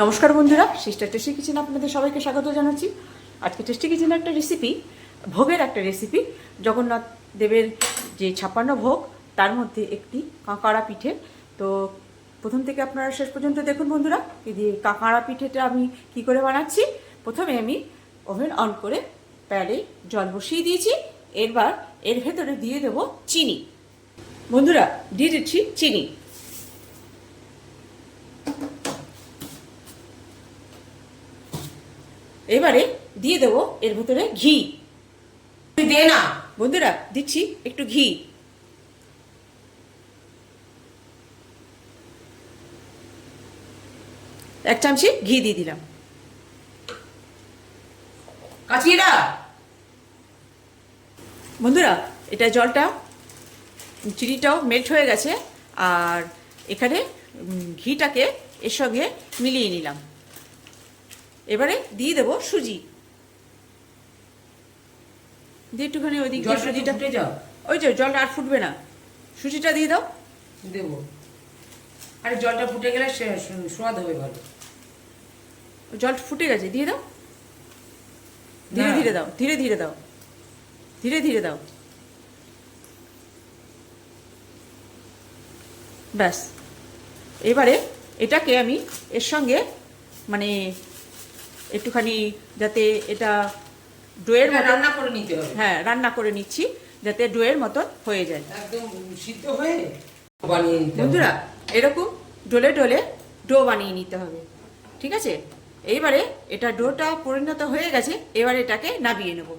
নমস্কার বন্ধুরা, sister tasty kitchen আপনাদের সবাইকে স্বাগত জানাচ্ছি। আজকে টেস্টি কিচেনের একটা রেসিপি, ভোগের একটা রেসিপি। জগন্নাথ দেবের যে 56 ভোগ, তার মধ্যে একটি কাঁকড়া পিঠে। তো প্রথম থেকে আপনারা শেষ পর্যন্ত দেখুন বন্ধুরা, এই যে কাঁকড়া পিঠেটা আমি কি করে বানাচ্ছি। প্রথমে আমি ওভেন অন করে প্যানে জল বসিয়ে দিয়েছি। এবার এর ভেতরে দিয়ে দেবো চিনি। বন্ধুরা, দিয়ে দিচ্ছি চিনি। এবারে দিয়ে দেবো এর ভেতরে ঘি। দে না বন্ধুরা, দিচ্ছি একটু ঘি। এক চামচি ঘি দিয়ে দিলাম। কাচিরা বন্ধুরা, এটা জলটা, চিনিটাও মেল্ট হয়ে গেছে। আর এখানে ঘিটাকে এর সঙ্গে মিলিয়ে নিলাম। এবারে দিয়ে দেবো সুজি। দিয়ে একটুখানি ওই দিক দিয়ে সুজিটা, ওই যে জলটা আর ফুটবে না, সুজিটা দিয়ে দাও। দেবো। আরে জলটা ফুটে গেলে স্বাদ হবে ভালো। জল ফুটে গেছে, দিয়ে দাও। ধীরে ধীরে দাও, ধীরে ধীরে দাও, ধীরে ধীরে দাও। ব্যাস, এবারে এটাকে আমি এর সঙ্গে মানে একটুখানি, যাতে এটা ডোয়ের মতো রান্না করে নিতে হবে। হ্যাঁ, রান্না করে নিচ্ছি যাতে ডোয়ের মতন হয়ে যায়, একদম সিদ্ধ হয়ে বানিয়ে নিতে হবে। বন্ধুরা এরকম ডোলে ডোলে ডো বানিয়ে নিতে হবে, ঠিক আছে? এইবারে এটা ডোটা পরিণত হয়ে গেছে, এবারে এটাকে নামিয়ে নেব।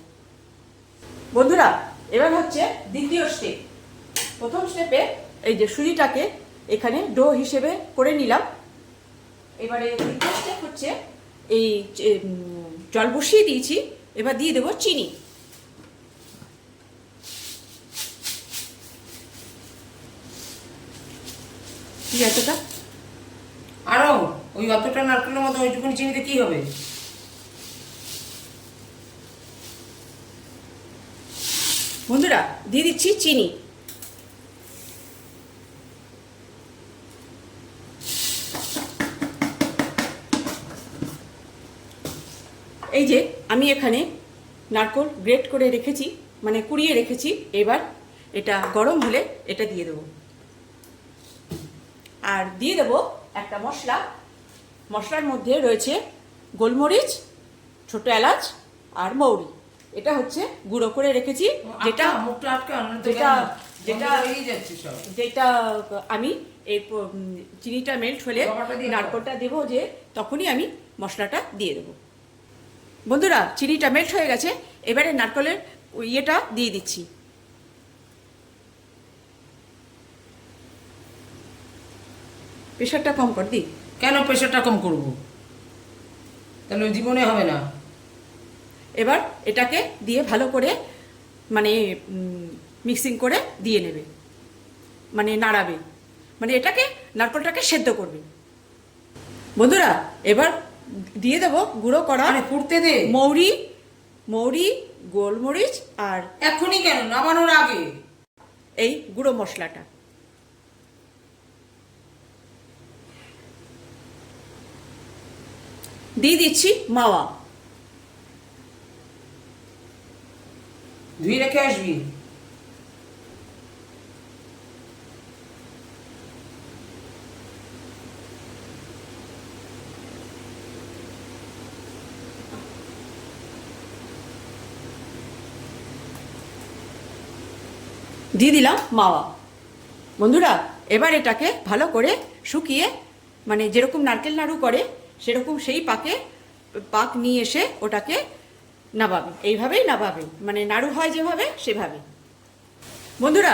বন্ধুরা, এবার হচ্ছে দ্বিতীয় স্টেপ। প্রথম স্টেপে এই যে সুজিটাকে এখানে ডো হিসেবে করে নিলাম। এবারে দ্বিতীয় স্টেপ হচ্ছে এই জল বসিয়ে দিয়েছি, এবার দিয়ে দেবো চিনি। ঠিক আছে, তা আরো ওই অতটা নারকেলের মতো ওইটুকুনি চিনিতে কি হবে? বন্ধুরা, দিয়ে দিচ্ছি চিনি। এই যে আমি এখানে নারকেল গ্রেট করে রেখেছি, মানে কুড়িয়ে রেখেছি। এবার এটা গরম হলে এটা দিয়ে দেবো। আর দিয়ে দেবো একটা মশলা। মশলার মধ্যে রয়েছে গোলমরিচ, ছোট এলাচ আর মৌরি। এটা হচ্ছে গুঁড়ো করে রেখেছি, যেটা মুখটা আটকে যেটা যেটা যাচ্ছে সব। যেটা আমি এই চিনিটা মেল্ট হলে নারকেলটা দেবো, যে তখনই আমি মশলাটা দিয়ে দেবো। বন্ধুরা, চিনিটা মেল্ট হয়ে গেছে, এবারে নারকেলের ইয়েটা দিয়ে দিচ্ছি। প্রেশারটা কম কর দি। কেন প্রেশারটা কম করবো? তাহলে জীবনে হবে না। এবার এটাকে দিয়ে ভালো করে মানে মিক্সিং করে দিয়ে নেবে, মানে নাড়াবে, মানে এটাকে নারকেলটাকে সেদ্ধ করবে। বন্ধুরা, এবার দিয়ে দেবো গুঁড়ো করা ফুটতে দে। মৌরি, গোলমরিচ আর এখনই কেন, নামানোর আগে? এই গুঁড়ো মশলাটা দিয়ে দিচ্ছি। মাওয়া ধুয়ে রেখে আসবি। দিয়ে দিলাম মাওয়া। বন্ধুরা, এবার এটাকে ভালো করে শুকিয়ে, মানে যেরকম নারকেল নাড়ু করে সেরকম সেই পাক নিয়ে এসে ওটাকে নাবাবে। এইভাবেই নাবাবে, মানে নাড়ু হয় যেভাবে সেভাবে। বন্ধুরা,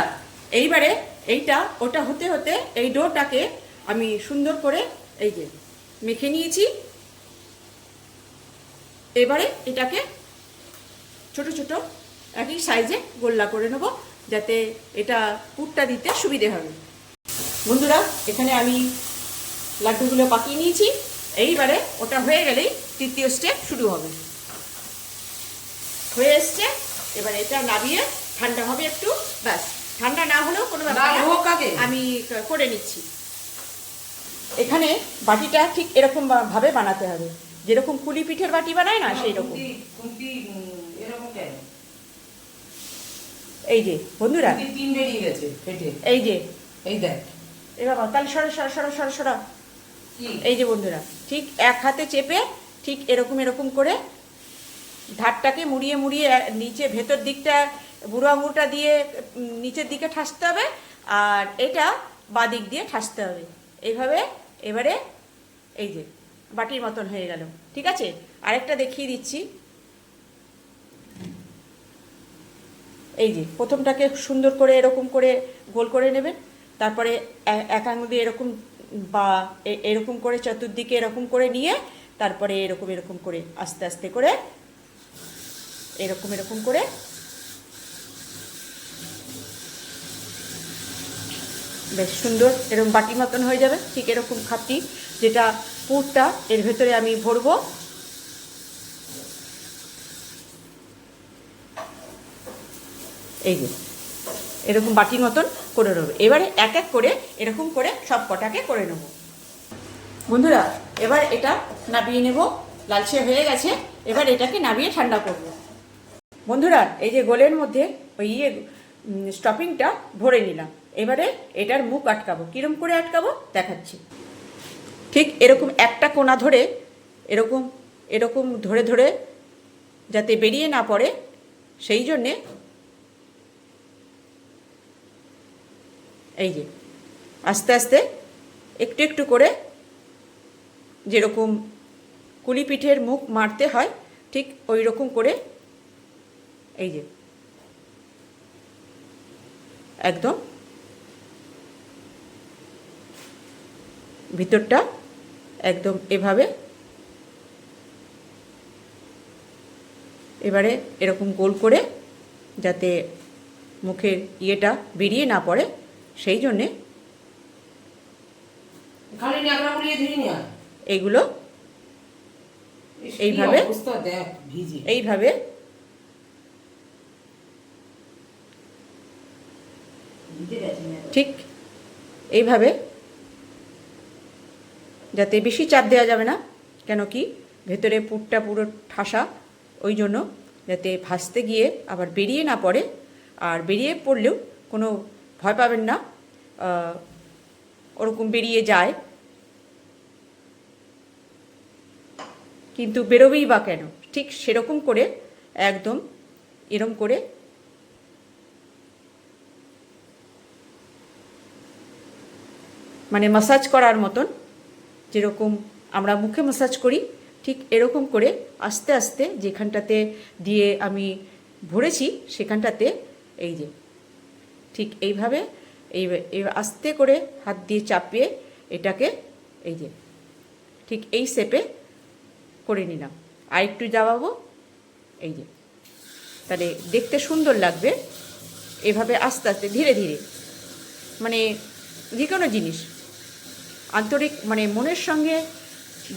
এইবারে এইটা ওটা হতে হতে এই ডোটাকে আমি সুন্দর করে এই যে মেখে নিয়েছি। এবারে এটাকে ছোট ছোট একই সাইজে গোল্লা করে নেব, যাতে এটা পুরটা দিতে সুবিধে হবে। বন্ধুরা, এখানে আমি লাড্ডুগুলো পাকিয়ে নিয়েছি। এইবারে ওটা হয়ে গেলেই তৃতীয় স্টেপ শুরু হবে। হয়ে এসছে, এবার এটা নামিয়ে ঠান্ডা হবে একটু, ব্যাস। ঠান্ডা না হলেও কোনো ব্যাপার না, আমি করে নিচ্ছি। এখানে বাটিটা ঠিক এরকম ভাবে বানাতে হবে, যেরকম কুলি পিঠের বাটি বানায় না সেই রকম। এরকম কেন? এই যে বন্ধুরা, তিন বেরিয়ে গেছে পেটে। এই যে, এই দেখ। এ বাবা, তাহলে সরা সরা সরা সরা সরা। এই যে বন্ধুরা, ঠিক এক হাতে চেপে ঠিক এরকম এরকম করে ধারটাকে মুড়িয়ে মুড়িয়ে নিচে ভেতর দিকটা বুড়ো আঙুলটা দিয়ে নিচের দিকে ঠাসতে হবে, আর এটা বাঁ দিক দিয়ে ঠাসতে হবে এইভাবে। এবারে এই যে বাটির মতন হয়ে গেল। ঠিক আছে, আরেকটা দেখিয়ে দিচ্ছি। এই যে প্রথমটাকে সুন্দর করে এরকম করে গোল করে নেবেন, তারপরে এক আঙুল দিয়ে এরকম বা এরকম করে চতুর্দিকে এরকম করে নিয়ে তারপরে এরকম এরকম করে আস্তে আস্তে করে এরকম এরকম করে বেশ সুন্দর এরকম বাটি মতন হয়ে যাবে। ঠিক এরকম খাপটি, যেটা পুরটা এর ভেতরে আমি ভরবো। এই যে এরকম বাটির মতন করে নেবো। এবারে এক এক করে এরকম করে সব কটাকে করে নেব। বন্ধুরা, এবার এটা নাবিয়ে নেব। লালচে হয়ে গেছে, এবার এটাকে নাবিয়ে ঠান্ডা করব। বন্ধুরা, এই যে গোলের মধ্যে ওই স্টফিংটা ভরে নিলাম। এবারে এটার মুখ আটকাবো। কিরম করে আটকাবো দেখাচ্ছি। ঠিক এরকম একটা কোণা ধরে এরকম এরকম ধরে ধরে যাতে বেরিয়ে না পড়ে, সেই জন্যে এই যে আস্তে আস্তে একটু একটু করে, যেরকম কুলি পিঠের মুখ মারতে হয় ঠিক ওই রকম করে এই যে একদম ভিতরটা একদম এভাবে, এবারে এরকম গোল করে যাতে মুখের ইয়েটা বেরিয়ে না পড়ে, সেই জন্যে এইগুলো এইভাবে এইভাবে ঠিক এইভাবে, যাতে বেশি চাপ দেওয়া যাবে না, কেন কি ভেতরে পুরটা পুরো ঠাসা, ওই জন্য যাতে ভাজতে গিয়ে আবার বেরিয়ে না পড়ে। আর বেরিয়ে পড়লেও কোনো ভয় পাবেন না, ওরকম বেরিয়ে যায়, কিন্তু বেরোবেই বা কেন, ঠিক সেরকম করে একদম এরম করে মানে মাসাজ করার মতন, যেরকম আমরা মুখে মাসাজ করি ঠিক এরকম করে আস্তে আস্তে যেখানটাতে দিয়ে আমি ভরেছি সেখানটাতে এই যে ঠিক এইভাবে এই আস্তে করে হাত দিয়ে চাপিয়ে এটাকে এই যে ঠিক এই শেপে করে নিলাম। আর একটু যাওয়াবো, এই যে, তাহলে দেখতে সুন্দর লাগবে। এভাবে আস্তে আস্তে ধীরে ধীরে, মানে যে কোনো জিনিস আন্তরিক মানে মনের সঙ্গে,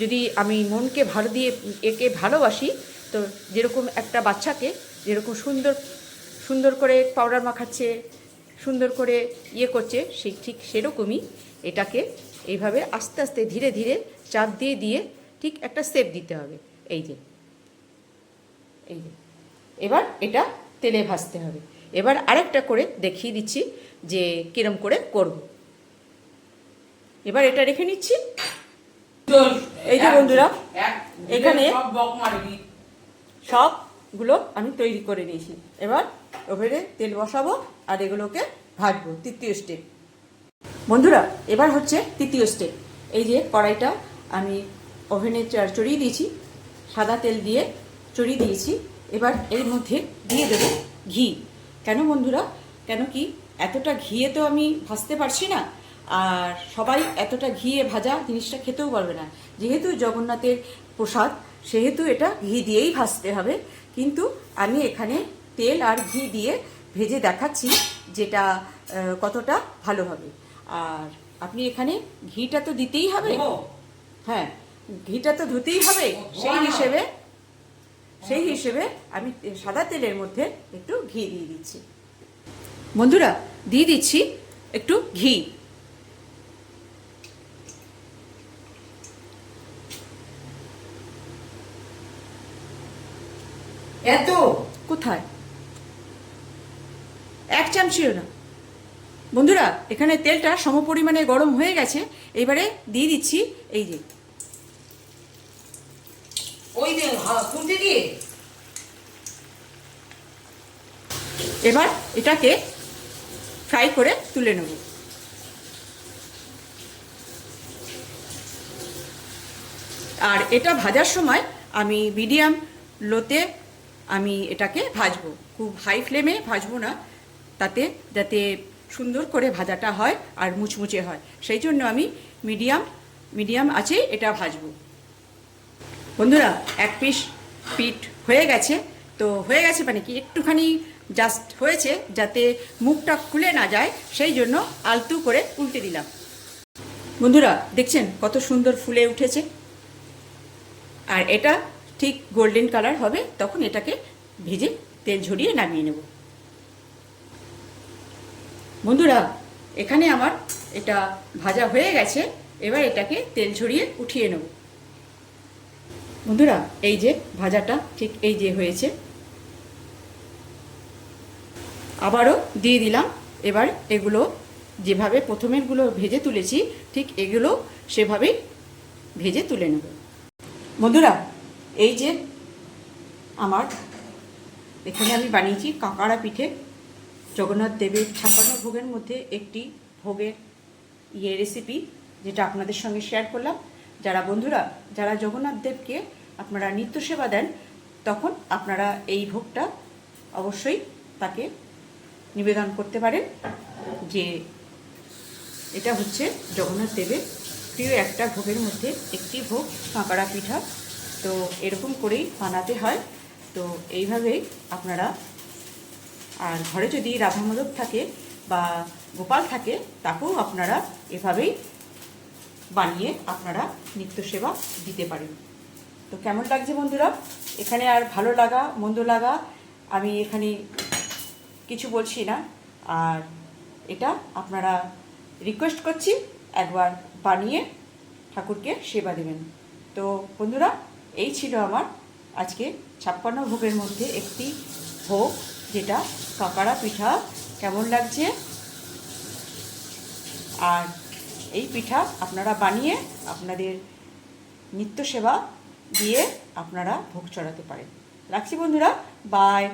যদি আমি মনকে ভালো দিয়ে একে ভালোবাসি, তো যেরকম একটা বাচ্চাকে যেরকম সুন্দর সুন্দর করে পাউডার মাখাচ্ছে, সুন্দর করে ইয়ে করছে, সেই ঠিক সেরকমই এটাকে এইভাবে আস্তে আস্তে ধীরে ধীরে চাপ দিয়ে দিয়ে ঠিক একটা শেপ দিতে হবে। এই যে এই যে এবার এটা তেলে ভাজতে হবে। এবার আরেকটা করে দেখিয়ে দিচ্ছি যে কিরম করে করব। এবার এটা রেখে নিচ্ছি। এই যে বন্ধুরা, এখানে সবগুলো আমি তৈরি করে নিয়েছি। এবার ওভেনে তেল বসাবো আর এগুলোকে ভাজবো। তৃতীয় স্টেপ বন্ধুরা, এবার হচ্ছে তৃতীয় স্টেপ। এই যে কড়াইটা আমি ওভেনে চড়িয়ে দিয়েছি, সাদা তেল দিয়ে চড়িয়ে দিয়েছি। এবার এর মধ্যে দিয়ে দেবো ঘি। কেন বন্ধুরা, কেন কি এতটা ঘিয়ে তো আমি ভাজতে পারছি না, আর সবাই এতটা ঘিয়ে ভাজা জিনিসটা খেতেও পারবে না। যেহেতু জগন্নাথের প্রসাদ, সেহেতু এটা ঘি দিয়েই ভাজতে হবে। কিন্তু আমি এখানে তেল আর ঘি দিয়ে ভেজে দেখাচ্ছি যেটা কতটা ভালো হবে। আর আপনি এখানে ঘিটা তো দিতেই হবে, হ্যাঁ ঘিটা তো ধুতেই হবে। সেই হিসেবে আমি সাদা তেলের মধ্যে একটু ঘি দিয়ে দিচ্ছি। বন্ধুরা, দিয়ে দিচ্ছি একটু ঘি। এত কোথায়? 1 চামচিও না। বন্ধুরা, এখানে তেলটা সমপরিমাণে গরম হয়ে গেছে। এবারে দিয়ে দিচ্ছি এই যে ওই যে খুঁজে দিয়ে এবার এটাকে ফ্রাই করে তুলে নেব। আর এটা ভাজার সময় আমি মিডিয়াম লোতে আমি এটাকে ভাজবো, খুব হাই ফ্লেমে ভাজবো না, তাতে যাতে সুন্দর করে ভাজাটা হয় আর মুচমুচে হয়, সেই জন্য আমি মিডিয়াম আঁচে এটা ভাজবো। বন্ধুরা, 1 পিস পিঠ হয়ে গেছে। তো হয়ে গেছে মানে কি একটুখানি জাস্ট হয়েছে, যাতে মুখটা খুলে না যায়, সেই জন্য আলতু করে উল্টে দিলাম। বন্ধুরা দেখছেন কত সুন্দর ফুলে উঠেছে। আর এটা ঠিক গোল্ডেন কালার হবে, তখন এটাকে ভেজে তেল ঝরিয়ে নামিয়ে নেব। বন্ধুরা, এখানে আমার এটা ভাজা হয়ে গেছে। এবার এটাকে তেল ঝরিয়ে উঠিয়ে নেব। বন্ধুরা, এই যে ভাজাটা ঠিক এই যে হয়েছে, আবারও দিয়ে দিলাম। এবার এগুলো যেভাবে প্রথমেরগুলো ভেজে তুলেছি, ঠিক এগুলো সেভাবেই ভেজে তুলে নেব। বন্ধুরা, এই যে আমার এখানে আমি বানিয়েছি কাঁকড়া পিঠে, জগন্নাথ দেবের 56 ভোগের মধ্যে একটি ভোগের রেসিপি, যেটা আপনাদের সঙ্গে শেয়ার করলাম। যারা জগন্নাথ দেবকে আপনারা নিত্য সেবা দেন, তখন আপনারা এই ভোগটা অবশ্যই তাকে নিবেদন করতে পারেন, যে এটা হচ্ছে জগন্নাথ দেবের প্রিয় একটা ভোগের মধ্যে একটি ভোগ কাঁকড়া পিঠা। তো এরকম করেই বানাতে হয়। তো এইভাবেই আপনারা, আর ঘরে যদি রাধা মাধব থাকে বা গোপাল থাকে, তাকেও আপনারা এভাবেই বানিয়ে আপনারা নিত্য সেবা দিতে পারেন। তো কেমন লাগছে বন্ধুরা? এখানে আর ভালো লাগা মন্দ লাগা আমি এখানে কিছু বলছি না। আর এটা আপনারা রিকোয়েস্ট করছি একবার বানিয়ে ঠাকুরকে সেবা দেবেন। তো বন্ধুরা, এই ছিল আমার আজকে 56 ভোগের মধ্যে একটি ভোগ, যেটা কাঁকড়া পিঠা। কেমন লাগছে? আর এই পিঠা আপনারা বানিয়ে আপনাদের নিত্য সেবা দিয়ে আপনারা ভোগ চড়াতে পারেন। রাখছি বন্ধুরা, বাই।